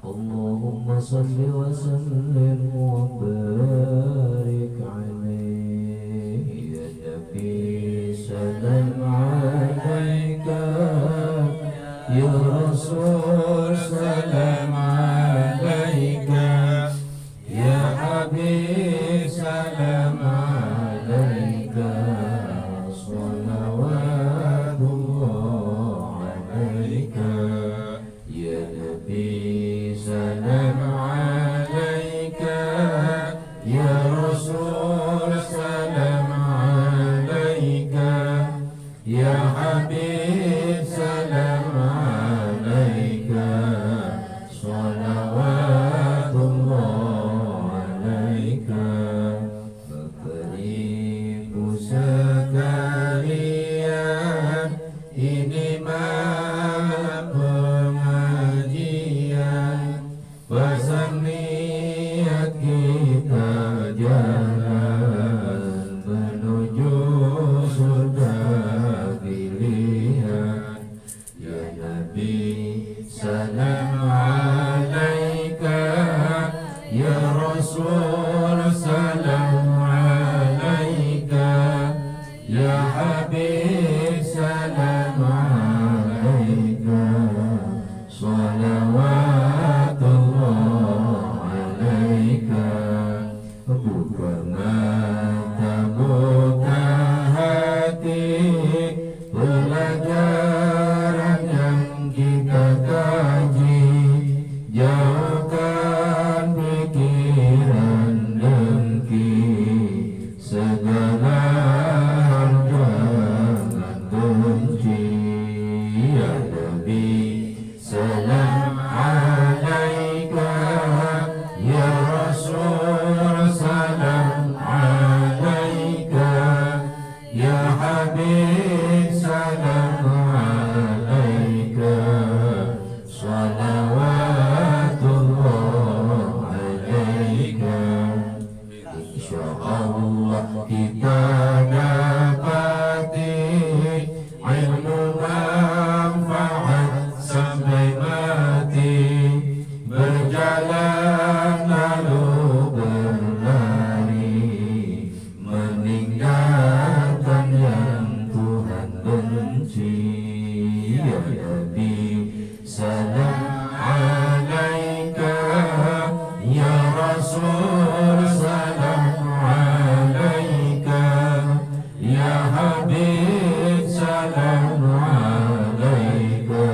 اللهم صل وسلم وبارك عليه يا نبي سلام عليك يا رسول سلام عليك يا حبيب سلام عليك صلوات الله عليك يا نبي سلام عليك يا رسول سلام عليك يا حبيب سلام عليك صلوات الله عليك Bapak sekalian ini malam pengajian pasang niat kita jalan menuju surga pilihan ya Nabi salam alaika ya Rasul salam alaika ya Habib salam alaika salawatullah alaika buka mata buka hati pelajaran yang kita kaji jauhkan pikiran dengki segala jangan benci ya Nabi salam alaika ya Rasul salam alaika ya Habib salam alaika salawatullah alaika insyaallah kita dapati ilmu manfaat sampai mati berjalan lalu berlari meninggalkan yang Tuhan benci ya Nabi salam alaika ya Rasul salam alaika ya Habib salam alaika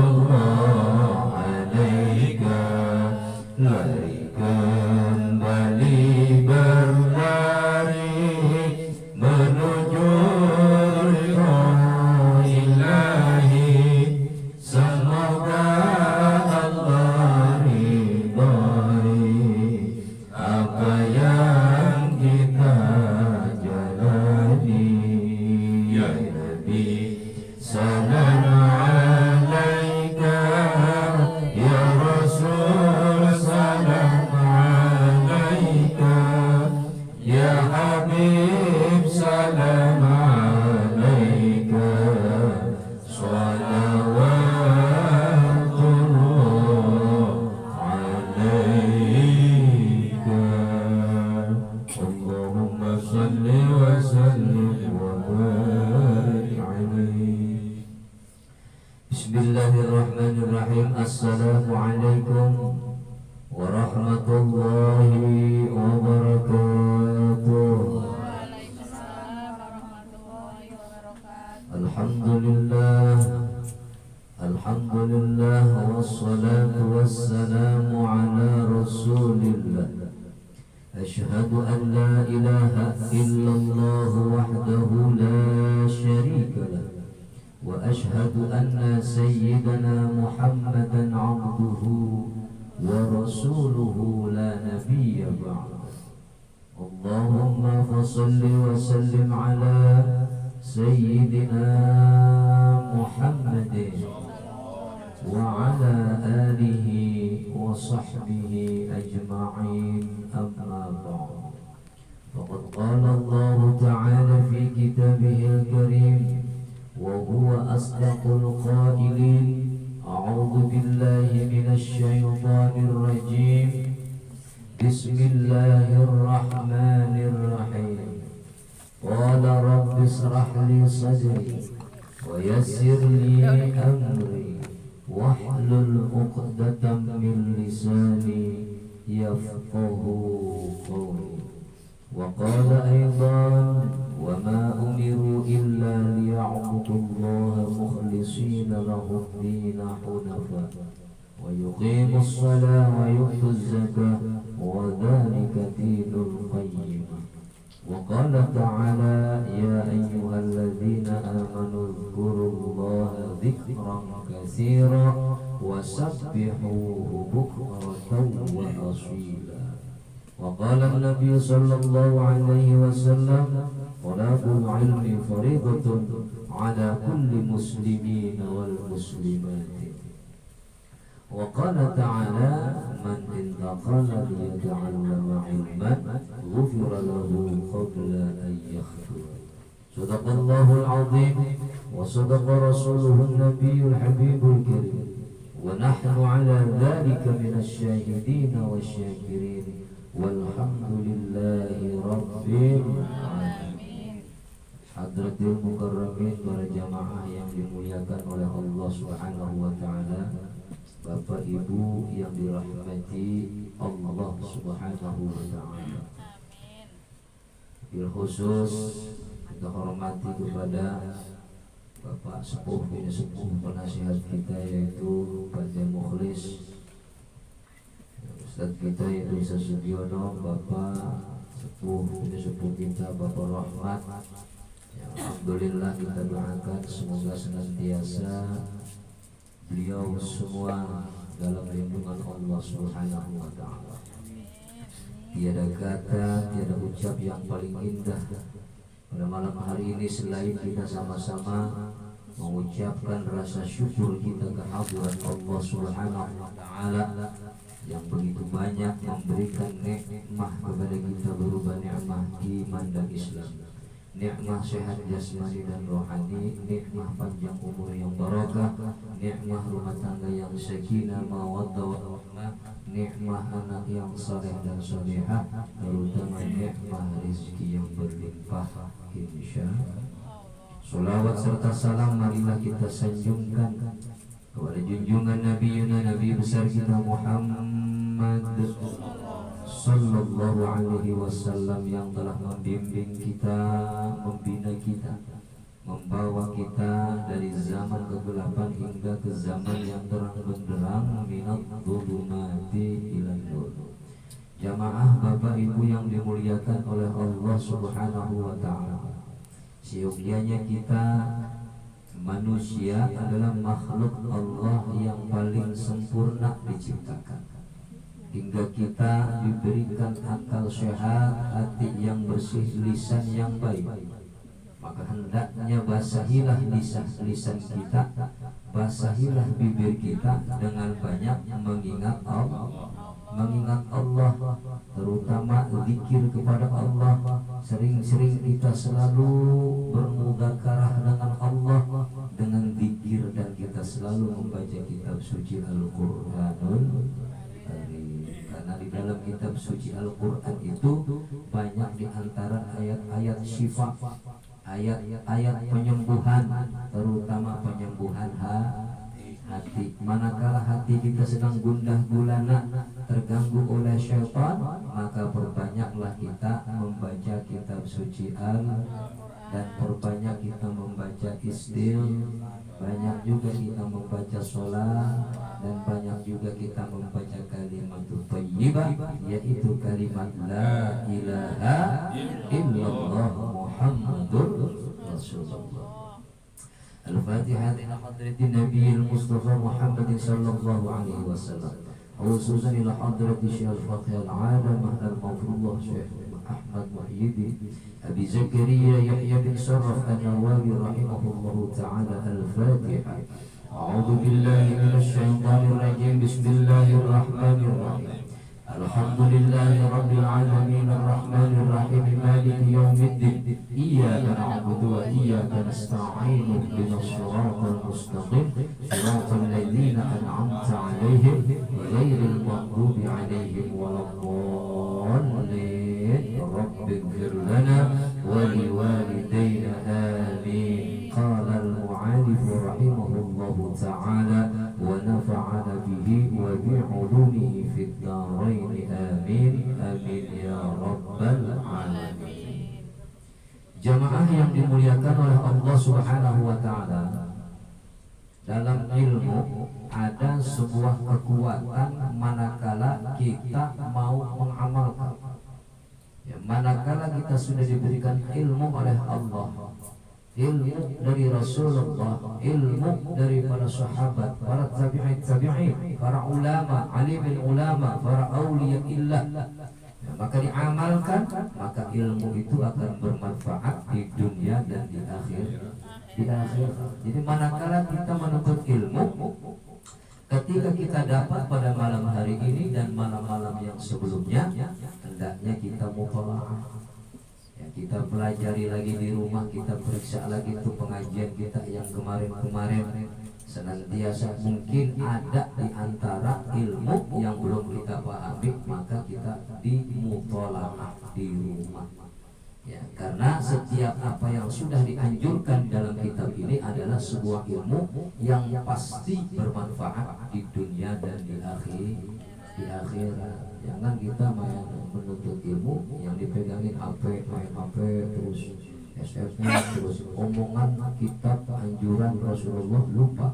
salawatullah alaika lari kembali berlari menuju ridha ilahi semoga Allah ridhai apa yang kita jalani ya Nabi salam alaika ya Rasul salam alaika ya Habib salam alaika salawatullah alaika Allahumma salli wa sallim wa barik alaihi Bismillahirrahmanirrahim Assalamualaikum warahmatullahi wabarakatuh Alhamdulillah Alhamdulillah wassalatu wassalamu ala rasulillah Ashhadu an la ilaha illallah wahdahu la sharika lah wa ashhadu anna sayyidana Muhammadan abduhu wa rasuluhu la nabiyya ba'da Allahumma fasalli wa sallim ala sayyidina Muhammadin wa ala alihi wa sahbihi ajma'in amma ba'd faqad qala Allah ta'ala fi kitabihil karim wa huwa asdaqul qailin أعوذ بالله من الشيطان الرجيم بسم الله الرحمن الرحيم قال رب اشرح لي صدري ويسر لي أمري واحلل عقدة من لساني يفقه قولي. وقال أيضا وما أمروا إلا ليعبدوا الله مخلصين له الدين حنفاء ويقيموا الصلاة ويؤتوا الزكاة وذلك دين القيمة. وقال تعالى يا أيها الذين آمنوا اذكروا الله ذكرا كثيرا وسبحوه بكرة وأصيلا. وقال النبي صلى الله عليه وسلم طلب العلم فريضة على كل مسلمين والمسلمات. وقال تعالى من انتقل ليتعلم علما غفر له قبل أن يخطر. صدق الله العظيم وصدق رسوله النبي الحبيب الكريم ونحن على ذلك من الشاهدين والشاكرين والحمد لله رب العالمين. Hadratil mukarramin, para jamaah yang dimuliakan oleh Allah Subhanahu wa taala, Bapak Ibu yang dirahmati Allah Subhanahu wa taala. Bil khusus kita hormati kepada Bapak Sepuh bin Sepuh penasihat kita yaitu Panjang Mukhlis, Ustaz kita yaitu Ustaz Sugiono, Bapak Sepuh bin Sepuh kita Bapak Rahmat. Alhamdulillah kita doakan semoga senantiasa beliau semua dalam lindungan Allah Subhanahu wa taala. Tiada kata, tiada ucap yang paling indah pada malam hari ini selain kita sama-sama mengucapkan rasa syukur kita kehadirat Allah Subhanahu wa taala yang begitu banyak memberikan nikmat kepada kita berupa nikmat iman dan Islam, nikmat sehat jasmani dan rohani, nikmat panjang umur yang barakah, nikmat rumah tangga yang sakinah mawaddah warahmah, nikmat anak yang saleh dan salihah, terutama nikmat rezeki yang berlimpah insyaallah. Salawat serta salam marilah kita sanjungkan kepada junjungan Nabi besar kita Muhammad Sallallahu alaihi wasallam yang telah membimbing kita, membina kita, membawa kita dari zaman kegelapan hingga ke zaman yang terang benderang, minat dhulumati ilan nur. Jamaah Bapak Ibu yang dimuliakan oleh Allah Subhanahu wa taala, siogianya kita manusia adalah makhluk Allah yang paling sempurna diciptakan, hingga kita diberikan akal sehat, hati yang bersih, lisan yang baik. Maka hendaknya basahilah lisan kita, basahilah bibir kita dengan banyak mengingat Allah, terutama zikir kepada Allah. Sering-sering kita selalu bermudzakarah dengan Allah dengan zikir, dan kita selalu membaca kitab suci Al-Qur'anul Karim. Karena di dalam kitab suci Al-Quran itu banyak diantara ayat-ayat syifa, ayat-ayat penyembuhan, terutama penyembuhan hati. Manakala hati kita sedang gundah gulana, terganggu oleh syaitan, maka perbanyaklah kita membaca kitab suci dan perbanyak kita membaca banyak juga kita membaca sholat, dan banyak juga kita membaca kalimat thayyibah, yaitu kalimat la ilaha illallah Muhammadur Rasulullah. Al-Fatihah ila hadratin Nabiyil Mustafa Muhammad sallallahu alaihi wasallam, khususan ila hadratin Syekh Al-Faqih Al-Alam Al-Mafrullah Syekh Ahmad Muhyiddin Abi Zakaria Yahya bin Sharaf An-Nawawi rahimahullahu ta'ala. Al-Fatihah. A'udzu billahi minasy syaithanir rajim. Bismillahirrahmanirrahim. Alhamdulillahi Rabbil Alamin Ar-Rahmanir Rahim Maliki Yawmiddin Iyyaka na'budu wa iyyaka nasta'in Ihdinas siratal mustaqim Siratal ladzina an'amta 'alaihim ghairil maghdubi 'alaihim waladdallin Rabbighfir lana wa liwalidayna amin. Qala al-mu'allif rahimahullahu ta'ala wa nafa'ana bihi wa bi'ulumihi fid dharain amin amin ya rabbal alamin. Jamaah yang dimuliakan oleh Allah Subhanahu wa taala, dalam ilmu ada sebuah kekuatan manakala kita mau mengamalkan. Ya, manakala kita sudah diberikan ilmu oleh Allah, ilmu dari Rasulullah, ilmu dari para sahabat, para tabi'in, para ulama, alimul ulama, para auliya illah, ya, maka diamalkan, maka ilmu itu akan bermanfaat di dunia dan di akhirat. Jadi manakala kita menuntut ilmu, ketika kita dapat pada malam hari ini dan malam-malam yang sebelumnya, hendaknya kita mutalaah. Ya, kita pelajari lagi di rumah, kita periksa lagi itu pengajian kita yang kemarin-kemarin. Senantiasa mungkin ada di antara ilmu yang belum kita pahami, maka kita dimutalaah di rumah. Ya, karena setiap apa yang sudah dianjurkan dalam kitab ini adalah sebuah ilmu yang pasti bermanfaat di dunia dan di akhirat. Jangan kita main menuntut ilmu yang dipegangin HP, main HP terus SMS, terus omongan kitab anjuran Rasulullah lupa.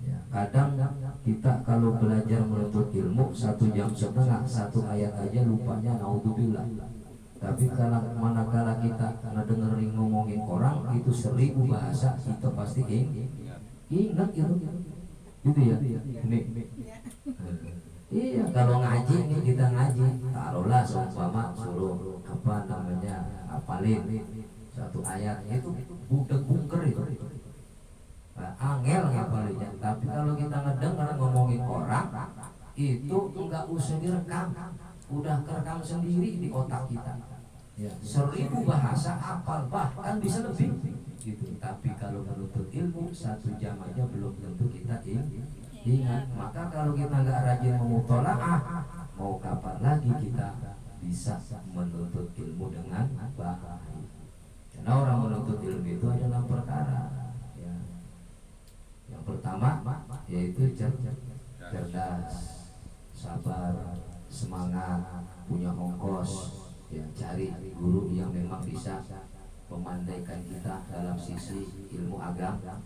Ya, kadang kita kalau belajar menuntut ilmu 1 jam setengah 1 ayat aja lupanya, naudzubillah. Tapi kalau manakala kita dengerin ngomongin orang itu 1000 bahasa, kita pasti ingat itu, gitu ya. Iya, kalau ngaji nih, kita ngaji, taruhlah seumpama suruh apa namanya hafalin 1 ayat, itu budak bungker itu. Angel ngapalinnya. Tapi kalau kita ngedengar ngomongin orang, itu enggak usah direkam, udah kerekam sendiri di otak kita. Ya, 1000 bahasa hafal, bahkan bisa lebih gitu. Tapi kalau menuntut ilmu 1 jam aja belum tentu kita ingat. Maka kalau kita nggak rajin memutolaah, mau kapan lagi kita bisa menuntut ilmu dengan baik? Karena orang menuntut ilmu itu adalah perkara ya. Yang pertama yaitu cerdas, sabar, semangat, punya ongkos. Ya, cari guru yang memang bisa memandaikan kita dalam sisi ilmu agama.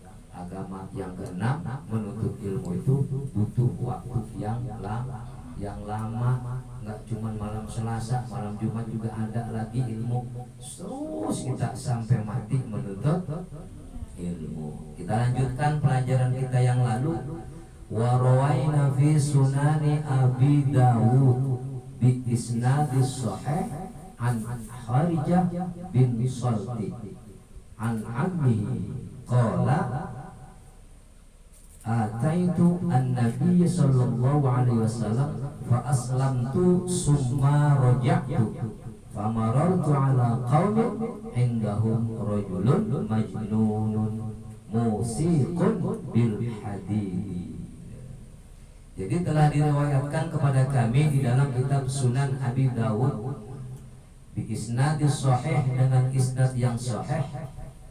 Yang keenam, menuntut ilmu itu butuh waktu yang lama, nggak cuma malam Selasa, malam Jumat juga ada lagi ilmu. Terus kita sampai mati menuntut ilmu. Kita lanjutkan pelajaran kita yang lalu. Wa rawaina fi sunani Abi Dawud bi isnadis sahih an Kharijah bin Salti an ammihi qala ataitu an-nabiy sallallahu alaihi wasallam fa aslamtu summa raja'tu fa marartu ala qaumin indahum rajulun majnunun musiqun bil hadid. Jadi telah diriwayatkan kepada kami di dalam kitab Sunan Abi Dawud bi isnadis sahih, dengan isnad yang sahih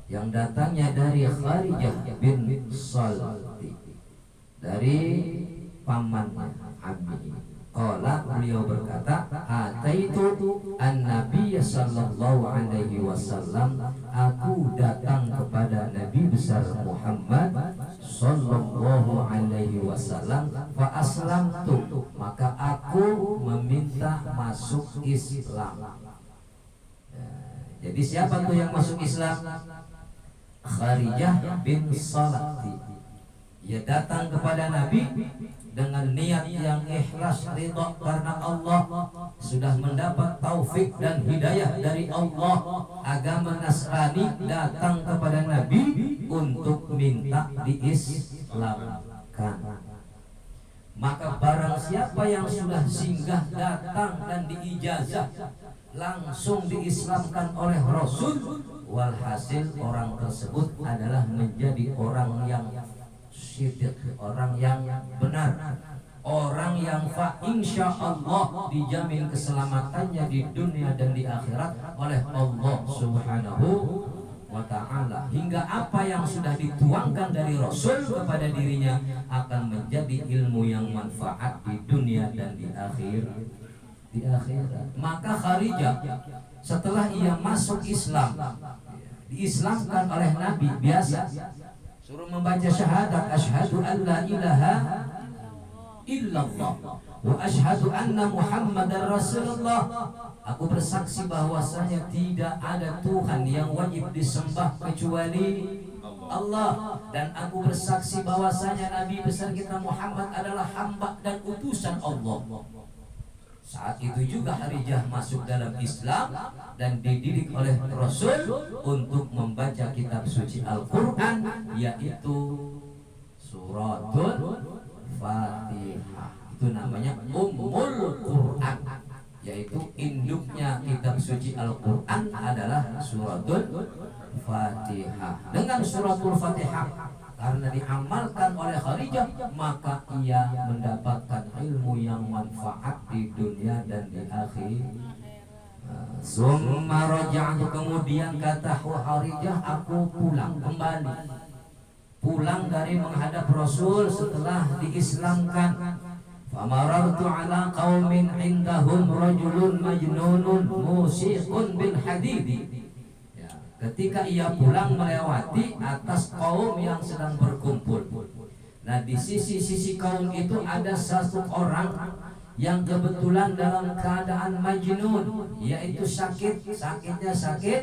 yang datangnya dari Kharijah bin Salti, dari pamannya Abi. Qala, beliau berkata, ataitu an-nabiy sallallahu alaihi wasallam, aku datang kepada Nabi besar Muhammad sallallahu alaihi wasallam, fa aslamtu, maka aku meminta masuk Islam. Jadi siapa tuh yang masuk Islam? Kharijah bin Salati. Ia datang kepada Nabi dengan niat yang ikhlas, ridha karena Allah, sudah mendapat taufik dan hidayah dari Allah. Agama Nasrani datang kepada Nabi untuk minta diislamkan. Maka barang siapa yang sudah singgah datang dan diijazah langsung diislamkan oleh Rasul, walhasil orang tersebut adalah menjadi orang yang siddiq, orang yang benar, orang yang fa insya Allah dijamin keselamatannya di dunia dan di akhirat oleh Allah Subhanahu wa ta'ala, hingga apa yang sudah dituangkan dari Rasul kepada dirinya akan menjadi ilmu yang manfaat di dunia dan di akhirat. Maka Kharijah setelah ia masuk Islam, diislamkan oleh Nabi, biasa suruh membaca syahadat asyhadu an la ilaha illallah wa asyhadu anna Muhammadar Rasulullah. Aku bersaksi bahwasanya tidak ada Tuhan yang wajib disembah kecuali Allah, dan aku bersaksi bahwasanya Nabi besar kita Muhammad adalah hamba dan utusan Allah. Saat itu juga Kharijah masuk dalam Islam dan dididik oleh Rasul untuk membaca kitab suci Al-Quran, yaitu suratul Fatihah. Itu namanya Ummul Quran, yaitu induknya kitab suci Al-Quran adalah suratul Fatihah. Dengan suratul Fatihah, karena diamalkan oleh Kharijah, maka ia mendapatkan ilmu yang manfaat di dunia dan di akhirat. Summa raja'tu, kemudian kata Kharijah, aku pulang kembali, pulang dari menghadap Rasul setelah diislamkan. Famarartu ala qaumin indahum rajulun majnunun musiqun bil hadidi. Ketika ia pulang melewati atas kaum yang sedang berkumpul. Nah, di sisi-sisi kaum itu ada satu orang yang kebetulan dalam keadaan majnun, yaitu sakitnya sakit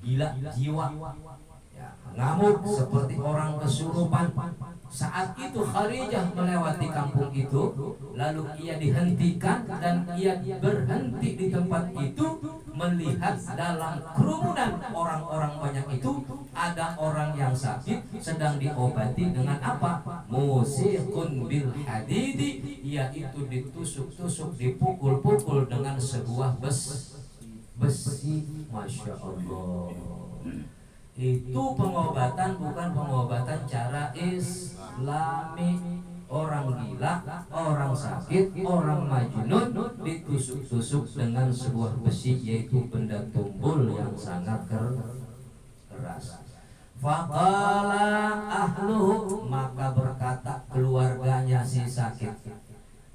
gila jiwa, ya, ngamuk seperti orang kesurupan. Saat itu Kharijah melewati kampung itu, lalu ia dihentikan dan ia berhenti di tempat itu, melihat dalam kerumunan orang-orang banyak itu ada orang yang sakit sedang diobati dengan apa? Musiqun bil hadidi, yaitu ditusuk-tusuk, dipukul-pukul dengan sebuah besi. Masya Allah. Itu pengobatan, bukan pengobatan cara Islami. Orang gila, orang sakit, orang majnun ditusuk-tusuk dengan sebuah besi, yaitu benda tumpul yang sangat keras. Faqala ahluhu, maka berkata keluarganya si sakit,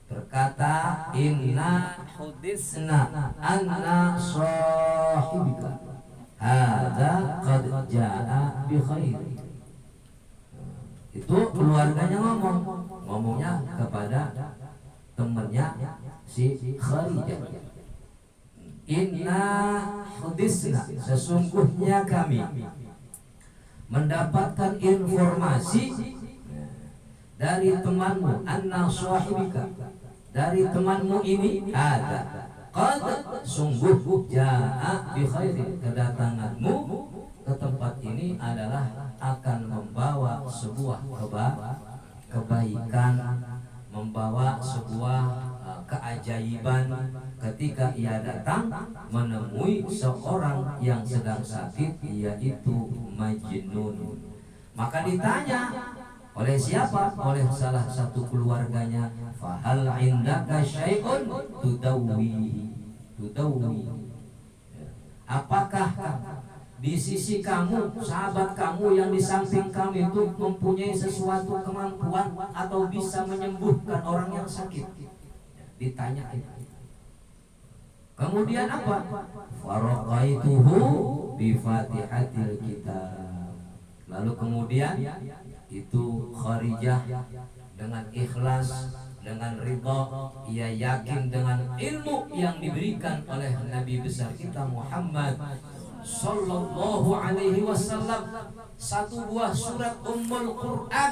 berkata, inna hudisna anna sahibika hadza qad jaa bi khair. Itu keluarganya ngomongnya kepada temannya si Kharijah, inna hudisna, sesungguhnya kami mendapatkan informasi dari temanmu, anna sahibika, dari temanmu ini, ada qad, sungguh, jaa bi khairin, kedatanganmu ke tempat ini adalah akan membawa sebuah kebaikan, membawa sebuah keajaiban. Ketika ia datang menemui seorang yang sedang sakit, yaitu majnun. Maka ditanya oleh siapa? Oleh salah satu keluarganya. Fahal indaka syai'un tudawwi. Apakah di sisi kamu, sahabat kamu yang di samping kamu itu mempunyai sesuatu kemampuan atau bisa menyembuhkan orang yang sakit? Ditanya itu. Kemudian apa? Faraqaituhu bi Fatihatil Kitab. Lalu kemudian itu Kharijah dengan ikhlas, dengan ridha, ia yakin dengan ilmu yang diberikan oleh Nabi besar kita Muhammad Sallallahu Alaihi Wasallam, satu buah surat Ummul Quran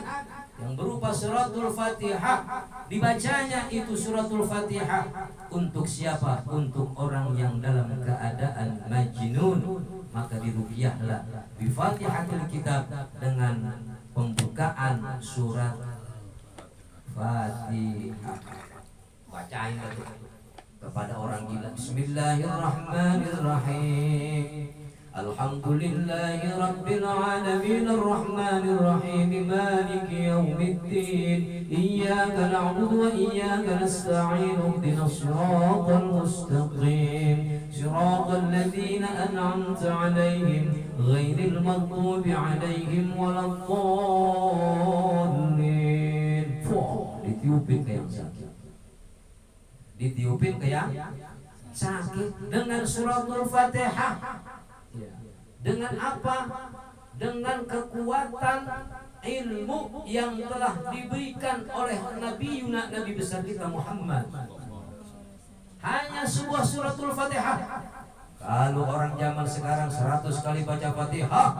yang berupa suratul Fatihah. Dibacanya itu suratul Fatihah untuk siapa? Untuk orang yang dalam keadaan majnun. Maka diruqyahlah bi Fatihatil Kitab dengan pembukaan surat Fatihah. Bacain itu kepada orang gila. Bismillahirrahmanirrahim. Alhamdulillahi rabbil alamin arrahmanir rahim maliki yaumiddin iyyaka na'budu wa iyyaka nasta'in ihdinas siratal mustaqim siratal ladzina an'amta 'alaihim ghairil maghdubi 'alaihim waladdallin. Ditiupin ke yang sakit. Ditiupin ke yang sakit dengan suratul Fatihah. Dengan apa? Dengan kekuatan ilmu yang telah diberikan oleh Nabi besar kita Muhammad. Hanya sebuah suratul Fatihah. Kalau orang zaman sekarang 100 kali baca Fatihah,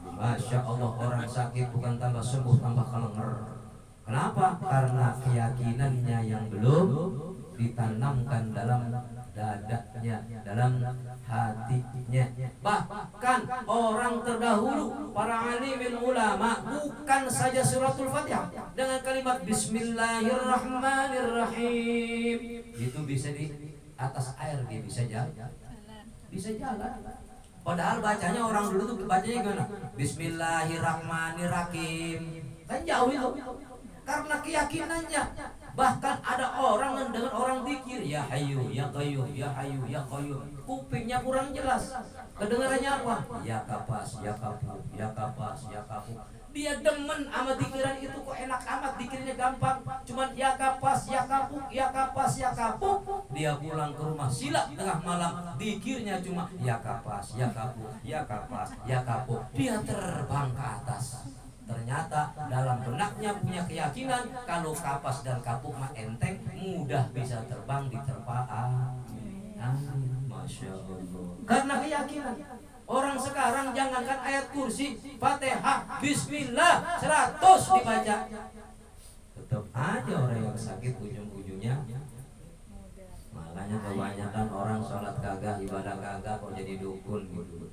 Masya Allah, orang sakit bukan tambah sembuh, tambah kelenger. Kenapa? Karena keyakinannya yang belum ditanamkan dalam dadanya, dalam hatinya. Bahkan orang terdahulu, para alimin ulama, bukan saja suratul Fatihah, dengan kalimat Bismillahirrahmanirrahim itu bisa di atas air, dia bisa jalan. Padahal bacanya orang dulu tuh bacanya gimana? Bismillahirrahmanirrahim. Kan jauh itu. Karena keyakinannya. Bahkan ada orang yang dengan orang zikir, ya Hayyu ya Qayyum, ya Hayyu ya Qayyum, kupingnya kurang jelas. Kedengarannya apa? Ya Kapas, ya Kapu, ya Kapas, ya Kapu. Dia demen sama zikiran itu, kok enak amat, zikirnya gampang. Cuman ya Kapas, ya Kapu, ya Kapas, ya Kapu. Dia pulang ke rumah sila tengah malam, zikirnya cuma ya Kapas, ya Kapu, ya Kapas, ya Kapu. Dia terbang ke atas. Ternyata dalam benaknya punya keyakinan kalau kapas dan kapuk mah enteng, mudah bisa terbang di terpaan. Masya Allah. Karena keyakinan. Orang sekarang jangankan ayat kursi, Fatihah, Bismillah 100 dibaca, tetap aja orang yang sakit ujung-ujungnya. Makanya kebanyakan orang sholat kagak, ibadah kagak, kok jadi dukun gitu.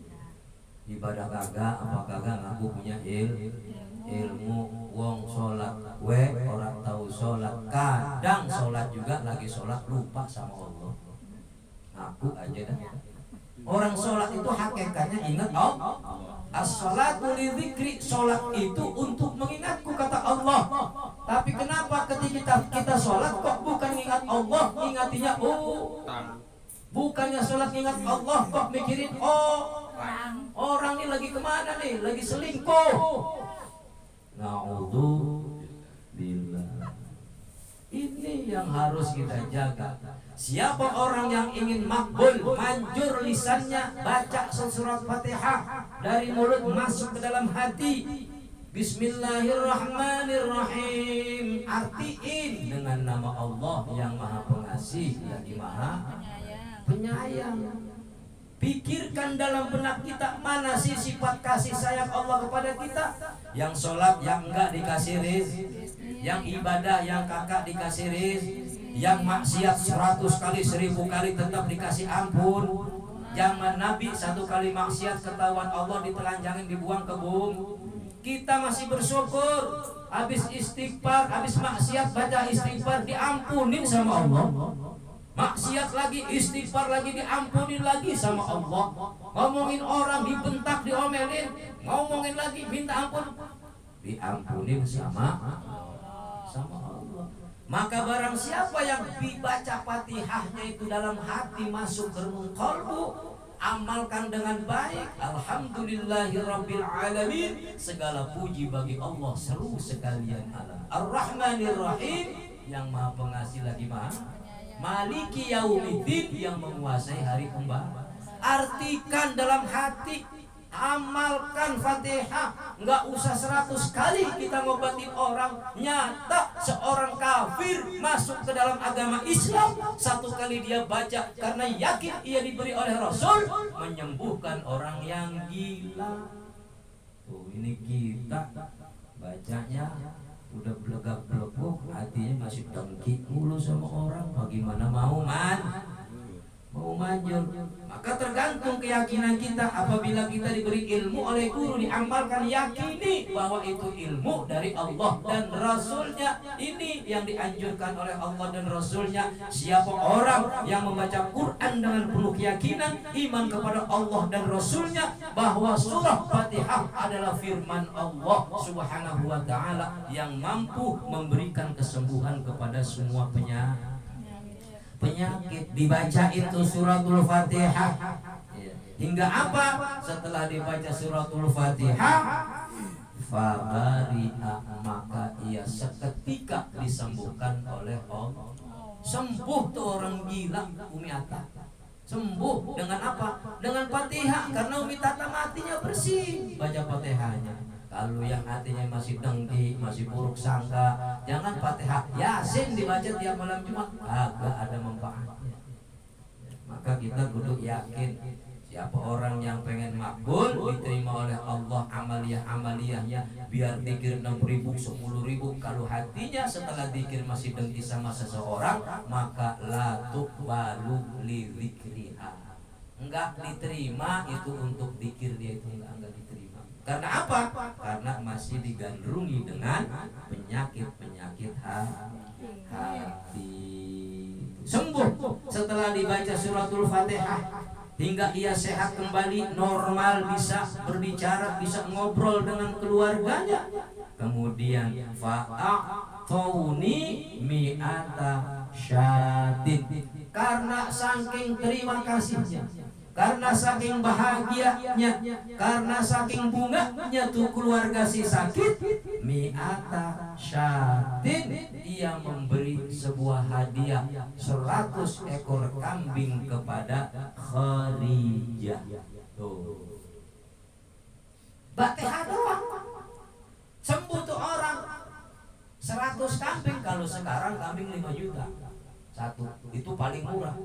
Ibadah kagak, apa kagak ngaku punya ilmu. Wong sholat orang tahu sholat, kadang sholat juga lagi sholat lupa sama Allah. Aku aja dah. Orang sholat itu hakikatnya ingat Allah. As-sholatu li dzikri, sholat itu untuk mengingatku kata Allah. Tapi kenapa ketika kita sholat kok bukan ingat Allah, ingatinya bukannya sholat ingat Allah, kok mikirin orang ini lagi kemana nih, lagi selingkuh. Na'udzubillah. Ini yang harus kita jaga. Siapa orang yang ingin makbul, manjur lisannya, baca surat Fatihah dari mulut masuk ke dalam hati. Bismillahirrahmanirrahim. Artiin dengan nama Allah yang Maha Pengasih lagi Maha Penyayang. Pikirkan dalam benak kita, mana sih sifat kasih sayang Allah kepada kita. Yang sholat yang enggak dikasih rizki, yang ibadah yang kakak dikasih rizki, yang maksiat 100 kali 1000 kali tetap dikasih ampun. Zaman Nabi 1 kali maksiat ketahuan Allah, ditelanjangin, dibuang ke bumi. Kita masih bersyukur, habis istighfar, habis maksiat baca istighfar diampunin sama Allah. Maksiat lagi, istighfar lagi, diampunin lagi sama Allah. Ngomongin orang dibentak, diomelin, ngomongin lagi minta ampun, diampunin sama Allah. Maka barang siapa yang dibaca Fatihahnya itu dalam hati masuk ke relung qalbu, amalkan dengan baik, alhamdulillahirabbil alamin, segala puji bagi Allah seluruh sekalian alam. Ar-Rahmanir-Rahim, yang Maha Pengasih lagi Maha Maliki Yaumiddin, yang menguasai hari kembali. Artikan dalam hati, amalkan Fatihah. Enggak usah 100 kali kita ngobatin orang. Nyata seorang kafir masuk ke dalam agama Islam, 1 kali dia baca karena yakin ia diberi oleh Rasul menyembuhkan orang yang gila. Tuh, ini kita bacanya udah belegak-beleguk, hatinya masih dengki mulu sama orang. Bagaimana mau mau manjur. Maka tergantung keyakinan kita. Apabila kita diberi ilmu oleh guru, diamalkan, yakini bahwa itu ilmu dari Allah dan Rasulnya. Ini yang dianjurkan oleh Allah dan Rasulnya. Siapa orang yang membaca Quran dengan penuh keyakinan, iman kepada Allah dan Rasulnya, bahwa surah Fatihah adalah firman Allah Subhanahu wa ta'ala yang mampu memberikan kesembuhan kepada semua penyakit. Dibaca itu suratul Fatihah hingga apa? Setelah dibaca suratul Fatihah, fabari'a, maka ia seketika disembuhkan oleh Allah. Sembuh tuh orang gila Umi Ata. Sembuh dengan apa? Dengan Fatihah, karena Umi Tata matinya bersih baca Fatihahnya. Kalau yang hatinya masih dengki, masih buruk sangka, jangan Fatihah, Yasin dibaca tiap malam Jumat, agak ada manfaatnya. Maka kita kudu yakin, siapa orang yang pengen makbul, diterima oleh Allah amaliyah-amaliyahnya, biar dikir 6.000, 10.000, kalau hatinya setelah dikir masih dengki sama seseorang, maka la tuqbalu li dzikriha. Enggak diterima itu untuk dikir dia, itu enggak diterima. Karena apa? Karena masih digandrungi dengan penyakit-penyakit hati. Sembuh setelah dibaca suratul Fatihah hingga ia sehat kembali, normal, bisa berbicara, bisa ngobrol dengan keluarganya. Kemudian fa'a'tawni mi'ata syatin, karena saking terima kasihnya, karena saking bahagianya, karena saking bunganya tuh keluarga si sakit, mi'ata syatin, ia memberi sebuah hadiah 100 ekor kambing kepada Khadijah. Tuh, Fatihah doang sembuh tuh orang. 100 kambing, kalau sekarang kambing 5 juta satu, itu paling murah.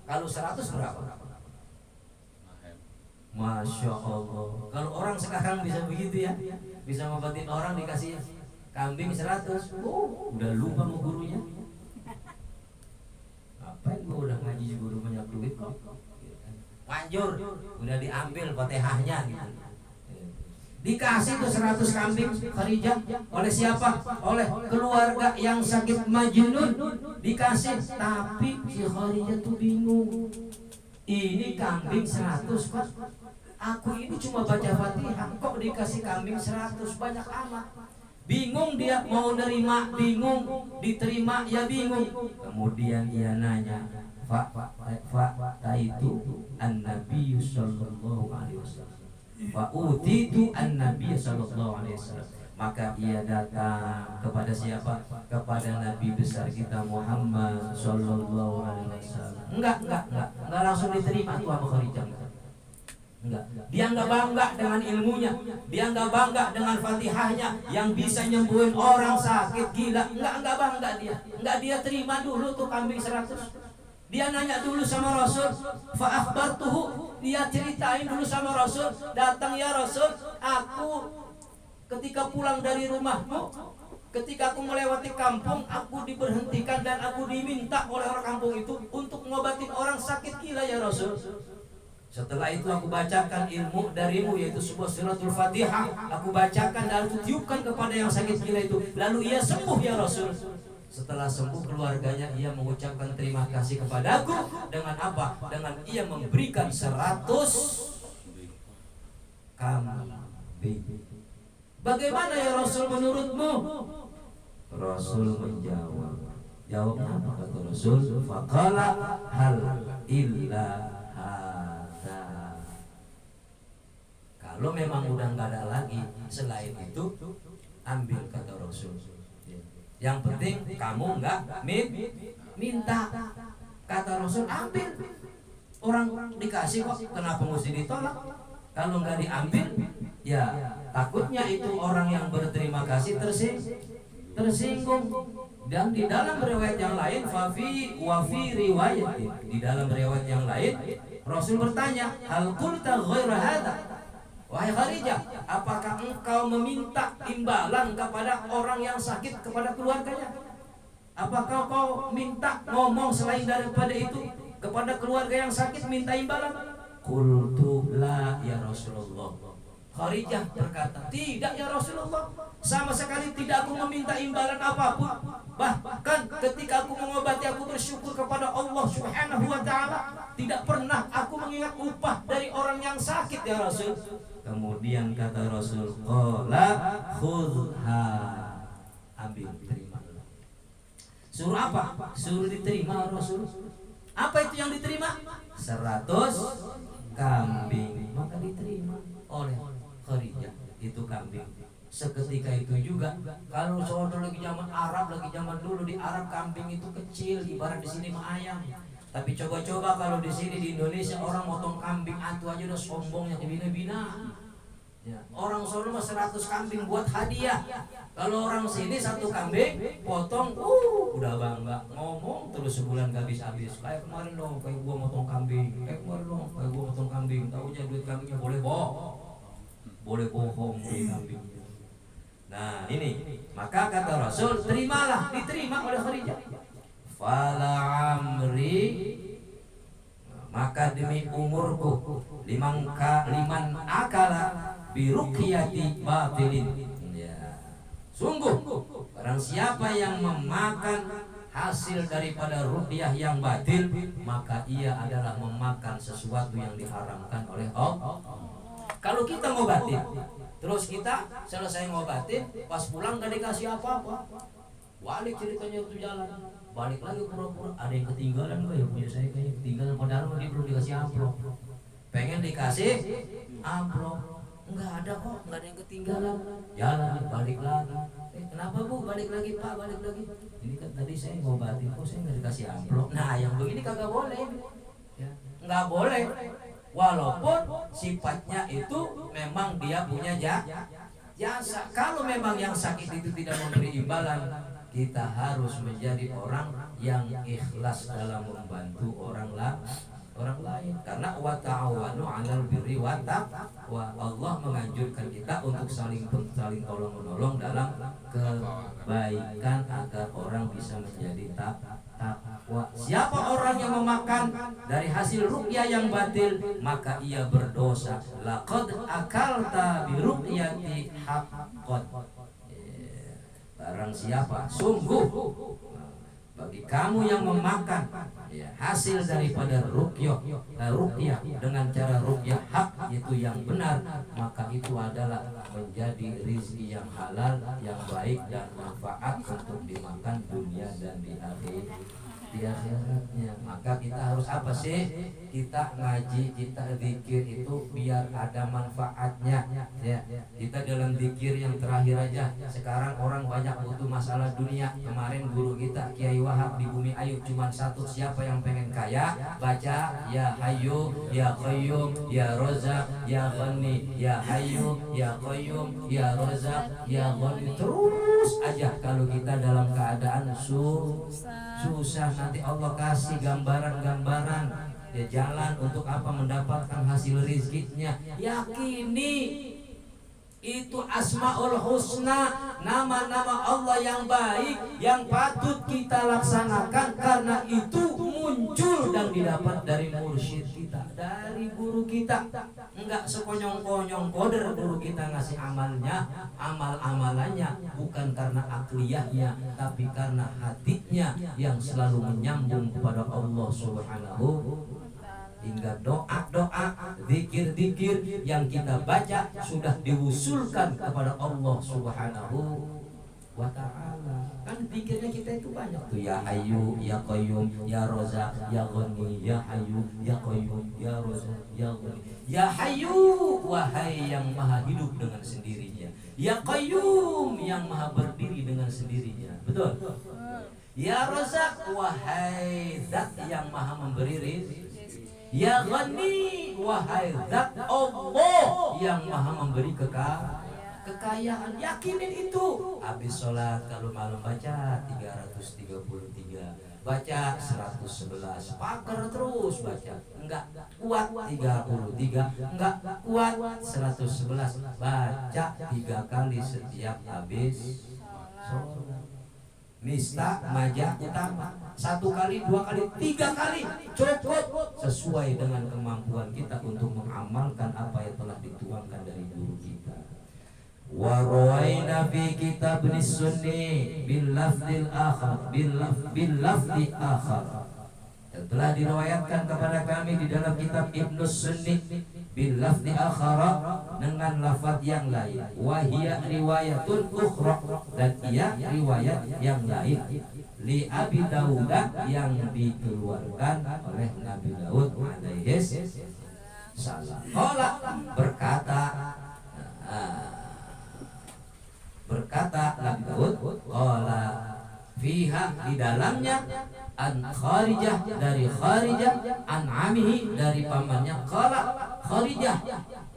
Kalau 100 berapa? Masya Allah. Kalau orang sekarang bisa begitu ya, bisa ngobatin orang dikasih kambing 100. Udah lupa sama gurunya. Ngapain gua udah ngaji juga udah banyak duit kok. Manjur, udah diambil Fatihahnya gitu. Dikasih tuh 100 kambing Khadijah oleh siapa? Oleh keluarga yang sakit majnun. Dikasih, tapi si Khadijah tuh bingung. Ini kambing 100 kok. Aku ini cuma baca Fatihah, kok dikasih kambing 100, banyak amat. Bingung dia, mau nerima bingung, diterima ya bingung. Kemudian ia nanya, itu an-nabiy sallallahu alaihi wasallam. Utitu an-nabiy sallallahu alaihi wasallam. Maka ia datang kepada siapa? Kepada Nabi besar kita Muhammad sallallahu alaihi wasallam. Enggak langsung diterima tuh sama Khadijah. Enggak. Dia enggak bangga dengan ilmunya, dia enggak bangga dengan Fatihahnya yang bisa nyembuhin orang sakit gila. Enggak bangga dia. Enggak, dia terima dulu tuh kambing 100. Dia nanya dulu sama Rasul, fa akhbartuhu, dia ceritain dulu sama Rasul, datang ya Rasul, aku ketika pulang dari rumahmu, ketika aku melewati kampung, aku diberhentikan dan aku diminta oleh orang kampung itu untuk ngobatin orang sakit gila ya Rasul. Setelah itu aku bacakan ilmu darimu, yaitu sebuah suratul Fatihah. Aku bacakan dan aku tiupkan kepada yang sakit gila itu, lalu ia sembuh ya Rasul. Setelah sembuh keluarganya, ia mengucapkan terima kasih kepadaku dengan apa? Dengan ia memberikan 100 kambing. Bagaimana ya Rasul menurutmu? Rasul menjawab. Jawabnya apa kata Rasul? Faqala hal illa hadza. Kalau memang udah nggak ada lagi selain itu, ambil kata Rasul. Yang penting kamu nggak minta. Kata Rasul, ambil. Orang dikasih kok, kenapa mesti ditolak? Kalau nggak diambil, ya takutnya itu orang yang berterima kasih tersinggung. Dan di dalam riwayat yang lain, wafi riwayat, di dalam riwayat yang lain, Rasul bertanya, hal qulta ghaira hadza? Wahai Khadijah, apakah engkau meminta imbalan kepada orang yang sakit, kepada keluarganya? Apakah kau minta ngomong selain daripada itu kepada keluarga yang sakit minta imbalan? Qultu la ya Rasulullah. Kharijah berkata, tidak ya Rasulullah, sama sekali tidak aku meminta imbalan apapun. Bahkan ketika aku mengobati, aku bersyukur kepada Allah Subhanahu wa ta'ala. Tidak pernah aku mengingat upah dari orang yang sakit ya Rasul. Kemudian kata Rasul, qala khudha, ambil, terima. Suruh apa? Suruh diterima Rasul. Apa itu yang diterima? 100 kambing. Maka diterima oleh Kharijah itu kambing. Seketika itu juga, kalau saudara lagi zaman Arab, lagi zaman dulu di Arab, kambing itu kecil, ibarat di sini mah ayam. Tapi coba-coba kalau di sini di Indonesia orang motong kambing atu aja udah sombongnya kebina-bina. Ya. Orang sono mah 100 kambing buat hadiah. Kalau orang sini 1 kambing potong, udah bangga, ngomong terus sebulan gak habis-habis. Kayak kemarin dong, kayak gua motong kambing. Kayak kemarin dong, kayak gua motong kambing. Tahunya duit kambingnya boleh bohong duit kambing. Nah ini, maka kata Rasul, terimalah, diterima oleh Kharijah. Fala amri, maka demi umurku, liman akala biruqyati batilin. Ya. Sungguh barang siapa yang memakan hasil daripada ruqyah yang batil, maka ia adalah memakan sesuatu yang diharamkan oleh Allah. Kalau kita ngobatin, terus kita selesai ngobatin, pas pulang gak dikasih apa-apa, balik ceritanya itu jalan, balik lagi pura-pura ada yang ketinggalan, ya punya saya kayaknya ketinggalan, padahal dia belum dikasih amplop, pengen dikasih amplop, enggak ada kok, enggak ada yang ketinggalan, jalan balik lagi, kenapa bu balik lagi pak, balik lagi, ini kan tadi saya ngobatin kok saya nggak dikasih amplop. Nah yang begini kagak boleh, ya nggak boleh. Walaupun sifatnya itu memang dia punya jasa. Kalau memang yang sakit itu tidak memberi imbalan, kita harus menjadi orang yang ikhlas dalam membantu orang lain. Karena wa ta'awanu 'alal birri wa taqwa. Allah menganjurkan kita untuk saling tolong menolong dalam kebaikan agar orang bisa menjadi takwa. Siapa orang yang memakan dari hasil ruqyah yang batil, maka ia berdosa. Laqad akalta bi ruqyati haqqan. Barang siapa sungguh bagi kamu yang memakan hasil daripada ruqyah dengan cara ruqyah hak, itu yang benar, maka itu adalah menjadi rizki yang halal, yang baik dan manfaat untuk dimakan dunia dan di akhiratnya. Maka kita harus apa sih? Kita ngaji, kita zikir itu biar ada manfaatnya ya. Kita dalam zikir yang terakhir aja, sekarang orang banyak butuh masalah dunia. Kemarin guru kita Kiai Wahab di Bumi Ayu cuma satu, siapa yang pengen kaya baca ya Hayyu ya Qayyum ya Razzaq ya Ghani, ya Hayyu ya Qayyum ya Razzaq ya Ghani, terus aja. Kalau kita dalam keadaan susah, nanti Allah kasih gambaran-gambaran ya, jalan untuk apa mendapatkan hasil rizkinya. Yakini itu Asmaul Husna, nama-nama Allah yang baik yang patut kita laksanakan, karena itu muncul dan didapat dari mursyid kita, dari guru kita. Enggak sekonyong-konyong koder guru kita ngasih amalannya bukan karena akliyahnya, tapi karena hatinya yang selalu menyambung kepada Allah Subhanahu. Hingga doa-doa, zikir-zikir yang kita baca sudah diusulkan kepada Allah Subhanahu wa ta'ala. Kan zikirnya kita itu banyak tuh, ya Hayyu ya Qayyum ya Razzaq ya Ghani, ya Hayyu ya Qayyum ya Razzaq ya Ghani. Ya Hayyu, wahai yang maha hidup dengan sendirinya. Ya Qayyum, yang maha berdiri dengan sendirinya. Betul? Ya Razzaq, wahai zat yang maha memberi rizki. Ya Ghani, wahai zat Allah yang maha memberi kekayaan. Yakinin itu. Habis sholat kalau malam baca 333, baca 111, pakar terus baca. Enggak kuat 33, enggak kuat 111, baca 3 kali setiap habis sholat. nista maja utama. 1 kali, 2 kali, 3 kali cukup sesuai dengan kemampuan kita untuk mengamalkan apa yang telah dituangkan dari guru kita. Wa rawaina fi kitab sunni bil lafzil akhar bil lafzi akhar. Telah diriwayatkan kepada kami di dalam kitab Ibnu Sunni bil lafzi akhara dengan lafaz yang lain. Wa hiya riwayatun ukhra, dan ia riwayat yang lain li Abi Dawud yang dikeluarkan oleh Nabi Daud alaihi salam. Berkata Nabi Daud, qala fiha, di dalamnya, an Kharijah, dari Kharijah, an amihi, dari pamannya, qala Kharijah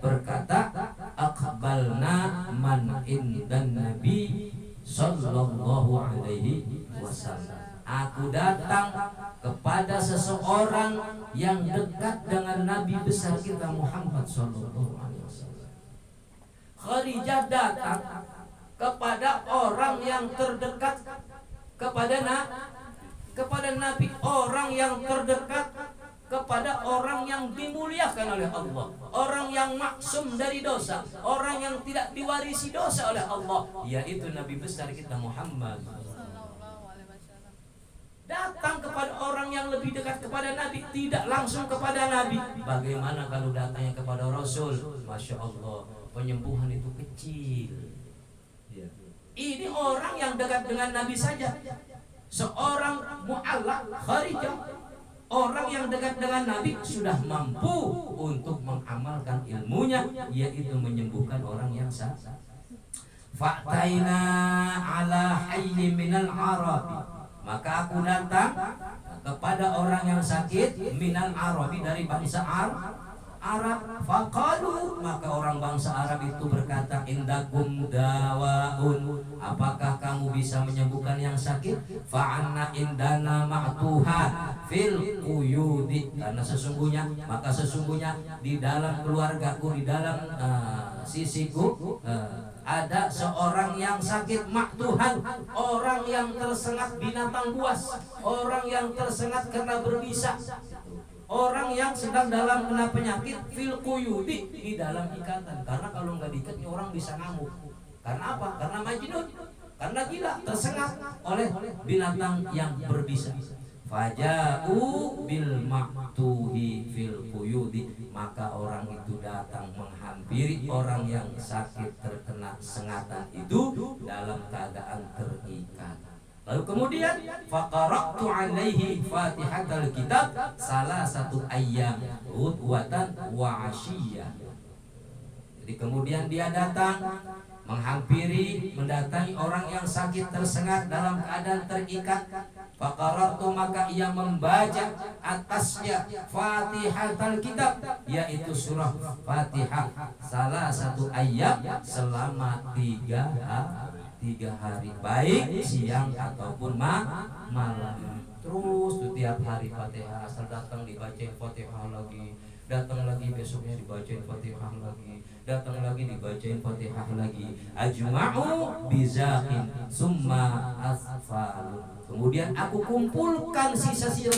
berkata, aqbalna man indan Nabi sallallahu alaihi wasallam. Aku datang kepada seseorang yang dekat dengan Nabi besar kita Muhammad sallallahu alaihi wasallam. Kharijah datang kepada orang yang terdekat kepada Nabi, orang yang terdekat kepada orang yang dimuliakan oleh Allah, orang yang maksum dari dosa, orang yang tidak diwarisi dosa oleh Allah, yaitu Nabi besar kita Muhammad. Datang kepada orang yang lebih dekat kepada Nabi, tidak langsung kepada Nabi. Bagaimana kalau datangnya kepada Rasul? Masya Allah, penyembuhan itu kecil. Ini orang yang dekat dengan Nabi saja, seorang mu'allaq Kharijah, orang yang dekat dengan Nabi sudah mampu untuk mengamalkan ilmunya, yaitu menyembuhkan orang yang sakit. Fa'taina ala hayy minal arabi, maka aku datang kepada orang yang sakit minal arabi, dari bangsa Arab. Faqalu, maka orang bangsa Arab itu berkata, indakum dawaun, apakah kamu bisa menyembuhkan yang sakit? Fa'anna indana ma'tuha fil quyudi, karena sesungguhnya di dalam keluargaku, di dalam sisiku ada seorang yang sakit ma'tuhan, orang yang tersengat binatang buas, orang yang tersengat karena berbisa, orang yang sedang dalam kena penyakit fil quyudi, di dalam ikatan. Karena kalau nggak diikat orang bisa ngamuk. Karena apa? Karena majnun, karena gila, tersengat oleh binatang yang berbisa. Faja'u bil ma'tuhi fil quyudi, maka orang itu datang menghampiri orang yang sakit terkena sengatan itu dalam keadaan terikat. Lalu kemudian faqara'tu alaihi fatihatul kitab salah satu ayyam ghudwatan wa 'ashiyah. Jadi kemudian dia datang menghampiri, mendatangi orang yang sakit tersengat dalam keadaan terikat. Faqara'tu, maka ia membaca atasnya fatihatul kitab, yaitu surah Fatihah salah satu ayat selama 3 hari, baik siang ataupun malam. Terus setiap hari Fatihah, asal datang dibacain Fatihah lagi, datang lagi besoknya dibacain Fatihah lagi, datang lagi dibacain Fatihah lagi. Ajma'u bizaqin summa asfal. Kemudian aku kumpulkan sisa-sisa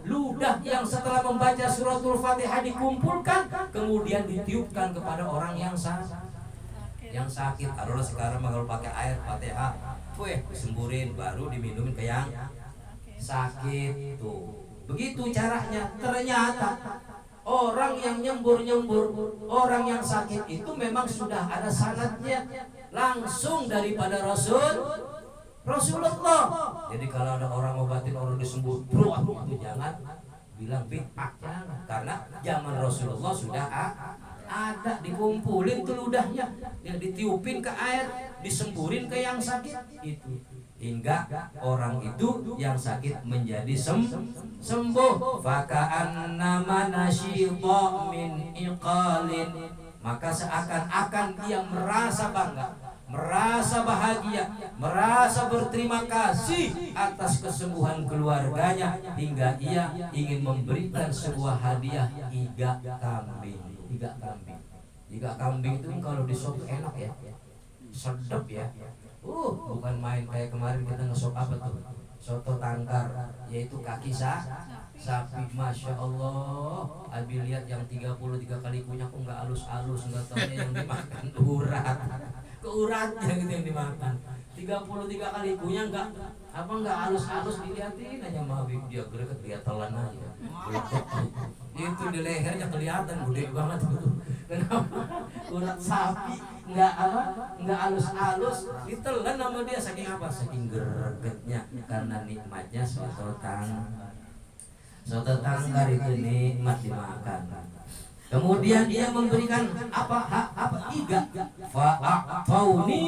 ludah yang setelah membaca suratul Fatihah dikumpulkan, kemudian ditiupkan kepada orang yang sakit. Taruhlah sekarang kalau pakai air Fatihah, disemburin, baru diminumin ke yang sakit. Tuh, begitu caranya. Ternyata orang yang nyembur, orang yang sakit itu memang sudah ada sanadnya langsung daripada Rasulullah. Jadi kalau ada orang ngobatin orang disembuh, itu jangan bilang bid'ah, jangan. Karena zaman Rasulullah sudah ada, dikumpulin tuh ludahnya, ya, ditiupin ke air, disemburin ke yang sakit itu, hingga orang itu yang sakit menjadi sembuh. Faka'annama nasyita min iqalin, maka seakan-akan dia merasa bangga, merasa bahagia, merasa berterima kasih atas kesembuhan keluarganya, hingga ia ingin memberikan sebuah hadiah iga kambing. Iga kambing itu kalau di sop enak ya, sedap ya. Bukan main kayak kemarin kita ngesop apa tuh? Soto tangkar, yaitu kaki sapi. Masya Allah, Abi lihat yang 33 kali kunyah kok nggak halus-halus, nggak tahu yang dimakan keuratnya gitu yang dimakan. 33 kali kunyah nggak halus-halus, dilihatin aja sama Habib, dia greget, dia telan aja. Itu di lehernya kelihatan gede banget tuh. Kenapa? Urat sapi nggak halus-halus, ditelan sama dia, saking apa? Saking gregetnya, karena nikmatnya soto tangkar itu nikmat dimakan. Kemudian dia memberikan apa iga fa'afauni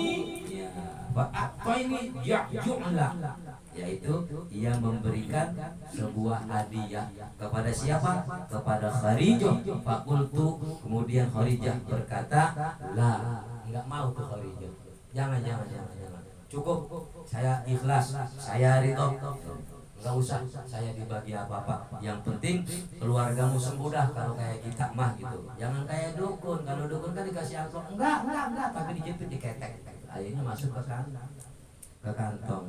fa'afaini ja'ju'la, yaitu ia memberikan sebuah hadiah kepada siapa? Kepada Kharijah. Fakultu, kemudian Kharijah berkata, lah, enggak mau tuh Kharijah. Jangan. Cukup, saya ikhlas, saya ridho. Enggak usah saya dibagi apa-apa. Yang penting keluargamu sembuh dah, kalau kayak kita mah gitu. Jangan kayak dukun. Kalau dukun kan dikasih amplop. Enggak, tapi dijepit, diketek. Akhirnya masuk ke kantong.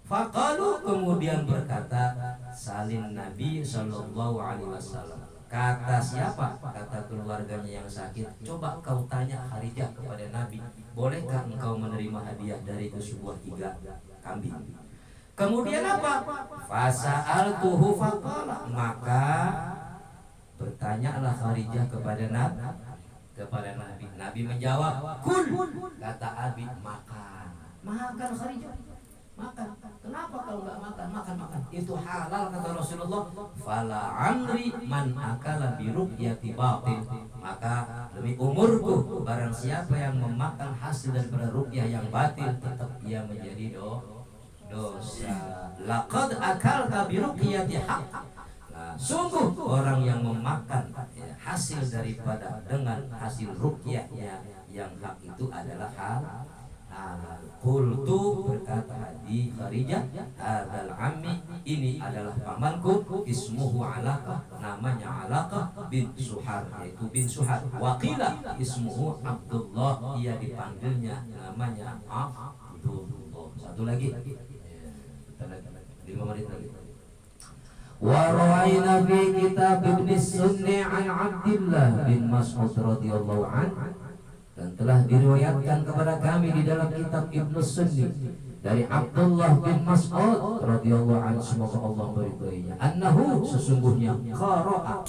Faqalu, kemudian berkata salin Nabi Shallallahu Alaihi Wasallam. Kata siapa? Kata keluarganya yang sakit. Coba kau tanya Kharijah kepada Nabi, bolehkah engkau menerima hadiah dariku sebuah iga kambing? Kemudian apa? Fasa'altuhu faqala, maka bertanyalah Kharijah kepada Nabi. Nabi menjawab, kul. Kata Abi, makan Kharijah, makan. Kenapa kau nggak makan? Makan. Itu halal kata Rasulullah. Fala amri man akala biruqyati batin. Maka demi umurku, barang siapa yang memakan hasil daripada ruqyah yang batil, tetap ia menjadi dosa. Laqad akalta biruqyati haqq. Sungguh orang yang memakan hasil daripada dengan hasil ruqyahnya yang hak itu adalah halal. Qultu, berkata di Kharijah, hadzal ammi, ini adalah pamanku, ismuhu Alaqah, namanya Alaqah bin Suhar, yaitu bin Suhar. Waqila ismuhu Abdullah, ia dipanggilnya namanya Abdullah. Satu lagi, 5 menit lagi. Wa rawaina fi kitab Ibn Sunni an Abdullah bin Mas'ud radhiyallahu anhu, dan telah diriwayatkan kepada kami di dalam kitab Ibnu Sunni dari Abdullah bin Mas'ud radhiyallahu anhu, semoga Allah meridhoinya, annahu, sesungguhnya, qara'a,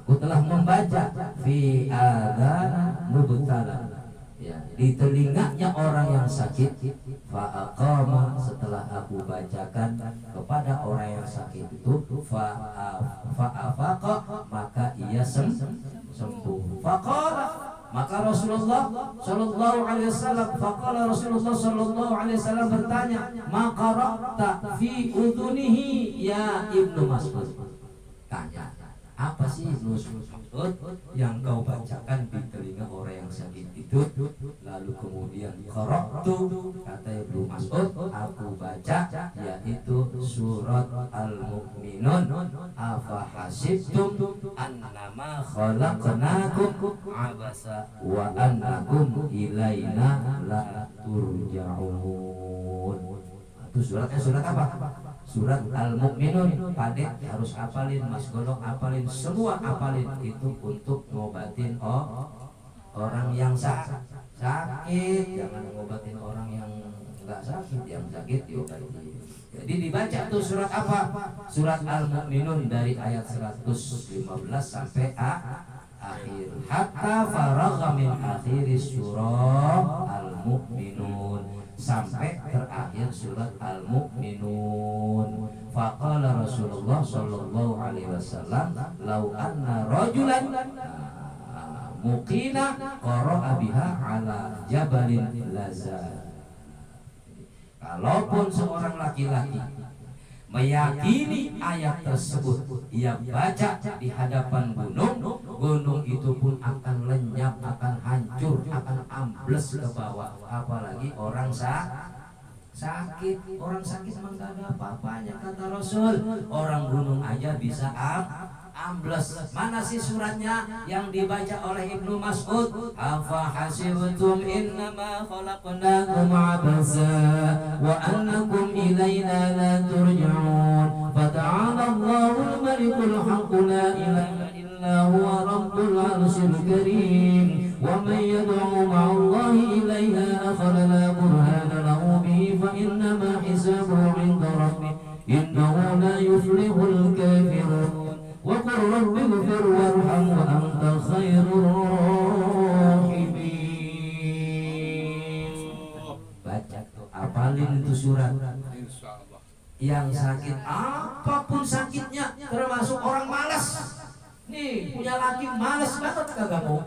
aku telah membaca fi adzan mubtala, ya, di telinganya orang yang sakit, fa'aqama, setelah aku bacakan kepada orang yang sakit itu, fa'afaqa, maka ia sembuh. Faqala, maka Rasulullah Shallallahu Alaihi Wasallam, faqala Rasulullah Shallallahu Alaihi Wasallam bertanya, maka qara'ta fi udunihi ya Ibnu Mas'ud. Tanya, apa sih Ibnu Mas'ud yang kau bacakan di telinga orang yang sakit itu? Lalu kemudian qara'tu, kata Ibnu Mas'ud, aku baca, yaitu surat Al-Mu'minun, afa hasibtum annama khalaqnakum abasa wa annakum ilaina la turja'un. Itu suratnya surat apa? Surat Al-Mu'minun. Pade harus hafalin, Mas Golok hafalin, semua hafalin. Itu untuk ngobatin orang yang sakit. Jangan ngobatin orang yang enggak sakit. Yang sakit diobati. Jadi dibaca tuh surat apa? Surat Al-Mu'minun dari ayat 115 sampai akhir. Hatta faragha min akhir surah Al-Mu'minun, sampai terakhir surat Al-Mu'minun. Faqala Rasulullah Sallallahu Alaihi Wasallam, lau anna rajulan muqina qara'a biha ala jabalin lazal. Kalaupun seorang laki-laki meyakini ayat tersebut, ia baca di hadapan gunung itu pun akan lenyap, akan hancur, akan ambles ke bawah. Apalagi orang sakit. Orang sakit memang gak ada apa-apanya, kata Rasul. Orang gunung aja bisa ambles. Mana sih suratnya yang dibaca oleh Ibnu Mas'ud? Afa hasibtum innama khalaqnakum abasa wa annakum ilaina la turja'un. Fata'ala Allahul malikul haqq la ilaha illa huwa rabbul arsyil karim. Wa man yad'u ma'allahi ilaiha akhara la burhana lahu bihi fa innama hisabuhu 'inda rabbih innahu la yuflihul kafirun. Wa qur rabbi ighfir warham wa anta khairur rahimin. Baca tuh, apalin itu surat. Yang sakit apapun sakitnya, termasuk orang malas. Nih punya laki malas banget, kagak mau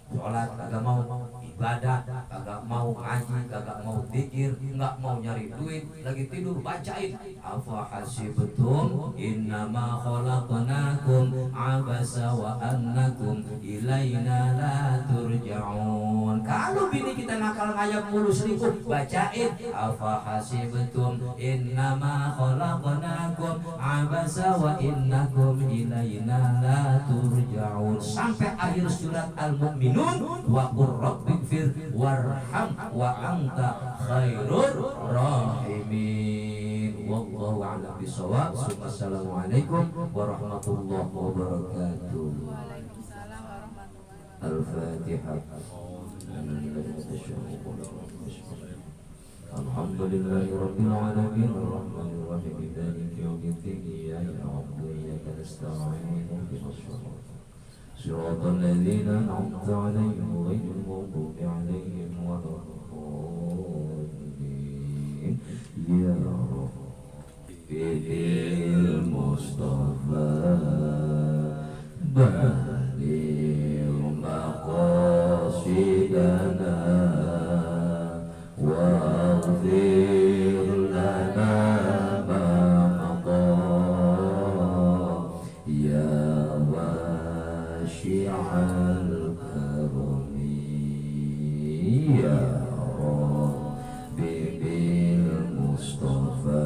sholat, kagak mau ibadah, kagak mau ngaji, kagak mau zikir, nggak mau nyari duit, lagi tidur bacain afa hasibtum innama khalaqnakum abasa wa annakum ilaina la turja'un. Kalau bini kita nakal ngayap mulu selingkuh, bacain afa hasibtum innama khalaqnakum abasa wa innakum ilaina la turja'un sampai akhir surat Al-Mu'minun. Wa qur rabbighfir warham wa anta khairur rahimin. Wallahu a'lam bishawab. Assalamualaikum warahmatullahi wabarakatuh. Waalaikumsalam warahmatullahi Al-Fatihah. Alhamdulillahi rabbil alamin arrahmanir rahim maliki yaumiddin iyyaka na'budu wa iyyaka nasta'in ihdinas siratal ladzina an'amta 'alaihim ghairil maghdubi 'alaihim waladdallin. Ya Rabbil Mustafa baligh maqasidana waghfir lana ma mada ya washi'al karami ya Rabbi bil Mustafa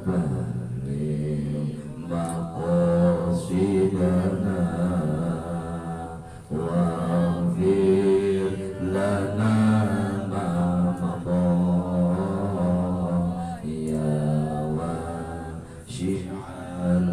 baligh maqasidana waghfir lana ya washi'al